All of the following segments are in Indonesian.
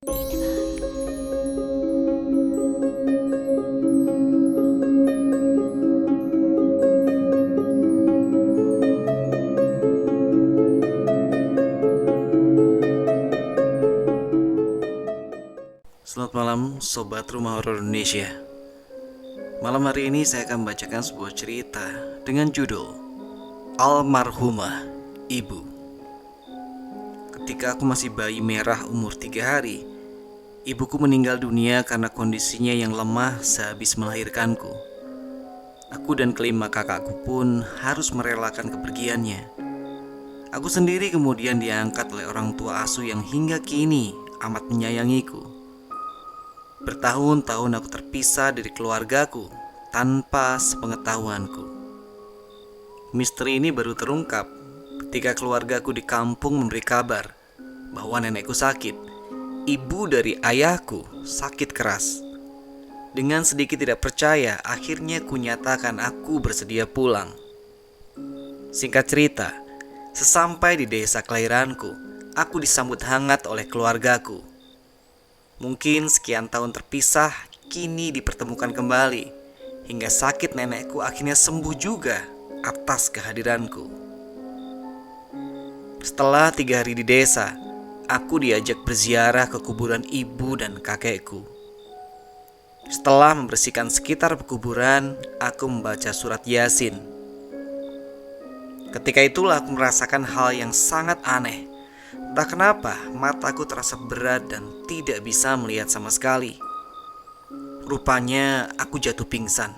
Selamat malam Sobat Rumah Horor Indonesia. Malam hari ini saya akan membacakan sebuah cerita dengan judul Almarhumah Ibu. Ketika aku masih bayi merah umur 3 hari, ibuku meninggal dunia karena kondisinya yang lemah sehabis melahirkanku. Aku dan kelima kakakku pun harus merelakan kepergiannya. Aku sendiri kemudian diangkat oleh orang tua asuh yang hingga kini amat menyayangiku. Bertahun-tahun aku terpisah dari keluargaku tanpa sepengetahuanku. Misteri ini baru terungkap ketika keluargaku di kampung memberi kabar bahwa nenekku sakit. Ibu dari ayahku sakit keras. Dengan sedikit tidak percaya, akhirnya kunyatakan aku bersedia pulang. Singkat cerita, sesampai di desa kelahiranku, aku disambut hangat oleh keluargaku. Mungkin sekian tahun terpisah, kini dipertemukan kembali, hingga sakit nenekku akhirnya sembuh juga atas kehadiranku. Setelah 3 hari di desa, aku diajak berziarah ke kuburan ibu dan kakekku. Setelah membersihkan sekitar pekuburan, aku membaca surat Yasin. Ketika itulah aku merasakan hal yang sangat aneh. Entah kenapa mataku terasa berat dan tidak bisa melihat sama sekali. Rupanya aku jatuh pingsan.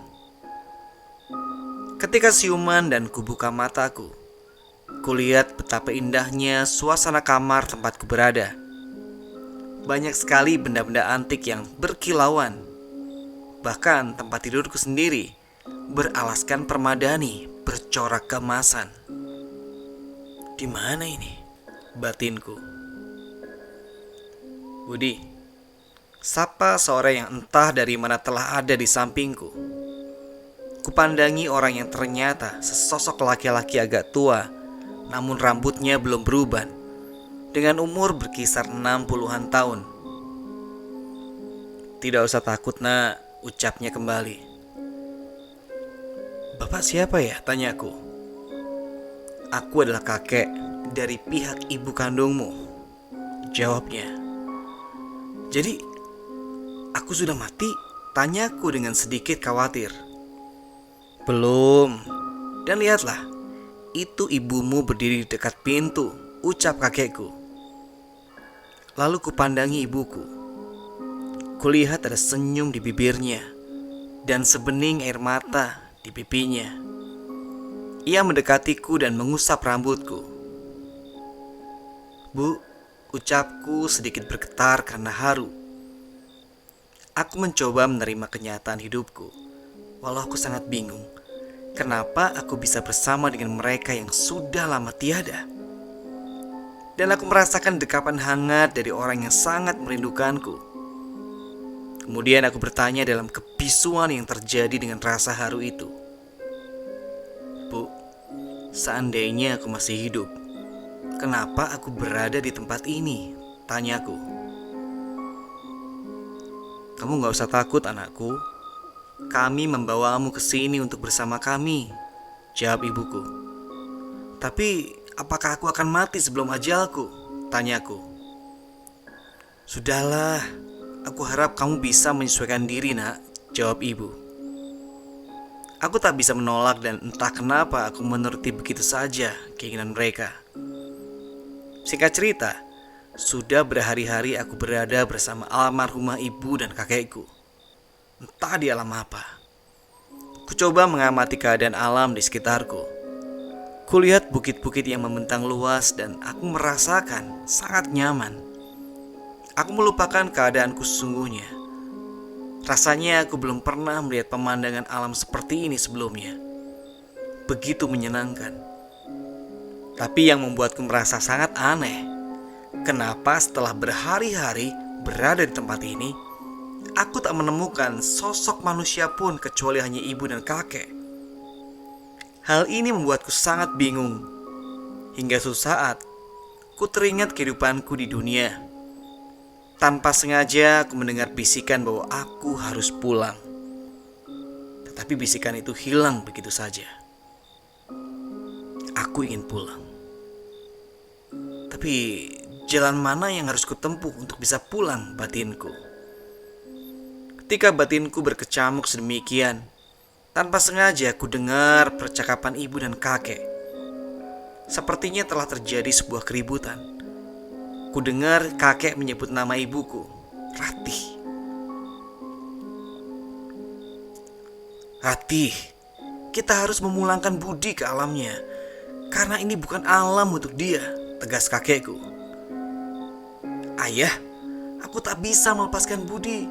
Ketika siuman dan kubuka mataku, kulihat betapa indahnya suasana kamar tempatku berada. Banyak sekali benda-benda antik yang berkilauan. Bahkan tempat tidurku sendiri beralaskan permadani bercorak keemasan. Di mana ini? Batinku. Budi, sapa seorang yang entah dari mana telah ada di sampingku. Kupandangi orang yang ternyata sesosok laki-laki agak tua, namun rambutnya belum beruban, dengan umur berkisar 60-an tahun. Tidak usah takut nak, ucapnya kembali. Bapak siapa ya? Tanyaku. Aku adalah kakek dari pihak ibu kandungmu, jawabnya. Jadi, aku sudah mati? Tanyaku dengan sedikit khawatir. Belum. Dan lihatlah, itu ibumu berdiri di dekat pintu, ucap kakekku. Lalu kupandangi ibuku. Kulihat ada senyum di bibirnya dan sebening air mata di pipinya. Ia mendekatiku dan mengusap rambutku. Bu, ucapku sedikit bergetar karena haru. Aku mencoba menerima kenyataan hidupku, walau aku sangat bingung. Kenapa aku bisa bersama dengan mereka yang sudah lama tiada? Dan aku merasakan dekapan hangat dari orang yang sangat merindukanku. Kemudian aku bertanya dalam kebisuan yang terjadi dengan rasa haru itu. Bu, seandainya aku masih hidup, kenapa aku berada di tempat ini? Tanyaku. Kamu gak usah takut anakku. Kami membawamu ke sini untuk bersama kami, jawab ibuku. Tapi apakah aku akan mati sebelum ajalku? Tanyaku. Sudahlah, aku harap kamu bisa menyesuaikan diri nak, jawab ibu. Aku tak bisa menolak dan entah kenapa aku menuruti begitu saja keinginan mereka. Singkat cerita, sudah berhari-hari aku berada bersama almarhumah ibu dan kakekku. Entah di alam apa. Ku coba mengamati keadaan alam di sekitarku. Kulihat bukit-bukit yang membentang luas dan aku merasakan sangat nyaman. Aku melupakan keadaanku sesungguhnya. Rasanya aku belum pernah melihat pemandangan alam seperti ini sebelumnya. Begitu menyenangkan. Tapi yang membuatku merasa sangat aneh, kenapa setelah berhari-hari berada di tempat ini, aku tak menemukan sosok manusia pun kecuali hanya ibu dan kakek. Hal ini membuatku sangat bingung. Hingga suatu saat, ku teringat kehidupanku di dunia. Tanpa sengaja aku mendengar bisikan bahwa aku harus pulang. Tetapi bisikan itu hilang begitu saja. Aku ingin pulang. Tapi jalan mana yang harus kutempuh untuk bisa pulang, batinku? Ketika batinku berkecamuk sedemikian, tanpa sengaja aku dengar percakapan ibu dan kakek. Sepertinya telah terjadi sebuah keributan. Ku dengar kakek menyebut nama ibuku, Ratih. Ratih, kita harus memulangkan Budi ke alamnya, karena ini bukan alam untuk dia, tegas kakekku. Ayah, aku tak bisa melepaskan Budi,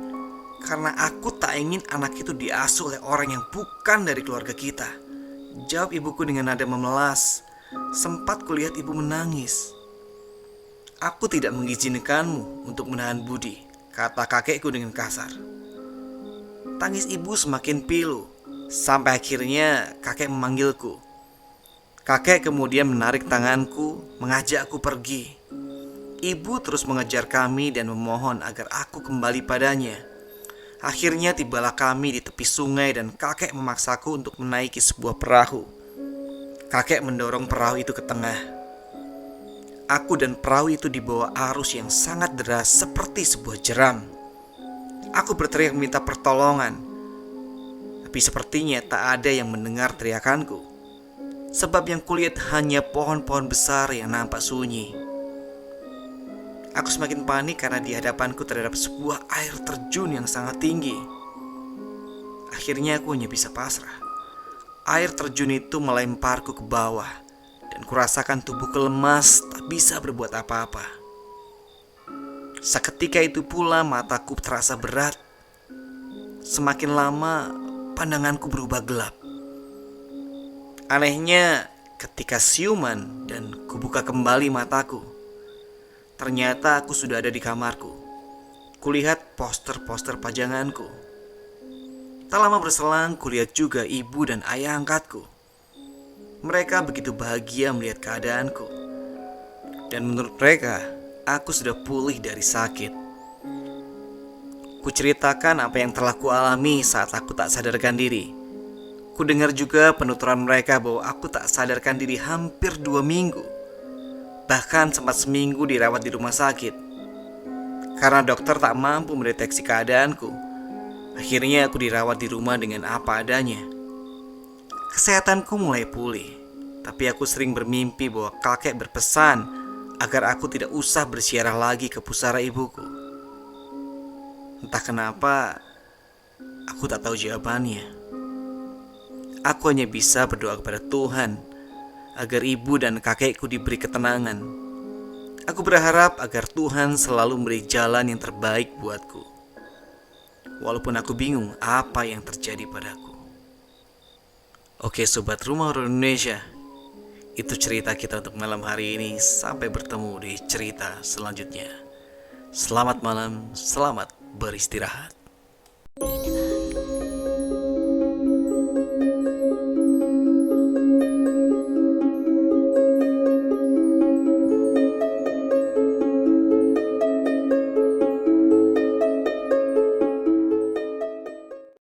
karena aku tak ingin anak itu diasuh oleh orang yang bukan dari keluarga kita, jawab ibuku dengan nada memelas. Sempat kulihat ibu menangis. Aku tidak mengizinkanmu untuk menahan Budi, kata kakekku dengan kasar. Tangis ibu semakin pilu, sampai akhirnya kakek memanggilku. Kakek kemudian menarik tanganku, mengajakku pergi. Ibu terus mengejar kami dan memohon agar aku kembali padanya. Akhirnya tibalah kami di tepi sungai dan kakek memaksaku untuk menaiki sebuah perahu. Kakek mendorong perahu itu ke tengah. Aku dan perahu itu dibawa arus yang sangat deras seperti sebuah jeram. Aku berteriak meminta pertolongan, tapi sepertinya tak ada yang mendengar teriakanku. Sebab yang kulihat hanya pohon-pohon besar yang nampak sunyi. Aku semakin panik karena di hadapanku terhadap sebuah air terjun yang sangat tinggi. Akhirnya aku hanya bisa pasrah. Air terjun itu melemparku ke bawah, dan kurasakan tubuhku lemas, tak bisa berbuat apa-apa. Seketika itu pula mataku terasa berat. Semakin lama pandanganku berubah gelap. Anehnya, ketika siuman dan kubuka kembali mataku, ternyata aku sudah ada di kamarku. Kulihat poster-poster pajanganku. Tak lama berselang, kulihat juga ibu dan ayah angkatku. Mereka begitu bahagia melihat keadaanku. Dan menurut mereka, aku sudah pulih dari sakit. Kuceritakan apa yang telah kualami saat aku tak sadarkan diri. Ku dengar juga penuturan mereka bahwa aku tak sadarkan diri hampir 2 minggu. Bahkan sempat seminggu dirawat di rumah sakit. Karena dokter tak mampu mendeteksi keadaanku, akhirnya aku dirawat di rumah dengan apa adanya. Kesehatanku mulai pulih, tapi aku sering bermimpi bahwa kakek berpesan agar aku tidak usah bersiarah lagi ke pusara ibuku. Entah kenapa, aku tak tahu jawabannya. Aku hanya bisa berdoa kepada Tuhan agar ibu dan kakekku diberi ketenangan. Aku berharap agar Tuhan selalu memberi jalan yang terbaik buatku, walaupun aku bingung apa yang terjadi padaku. Oke sobat Rumah Horor Indonesia, itu cerita kita untuk malam hari ini. Sampai bertemu di cerita selanjutnya. Selamat malam, selamat beristirahat.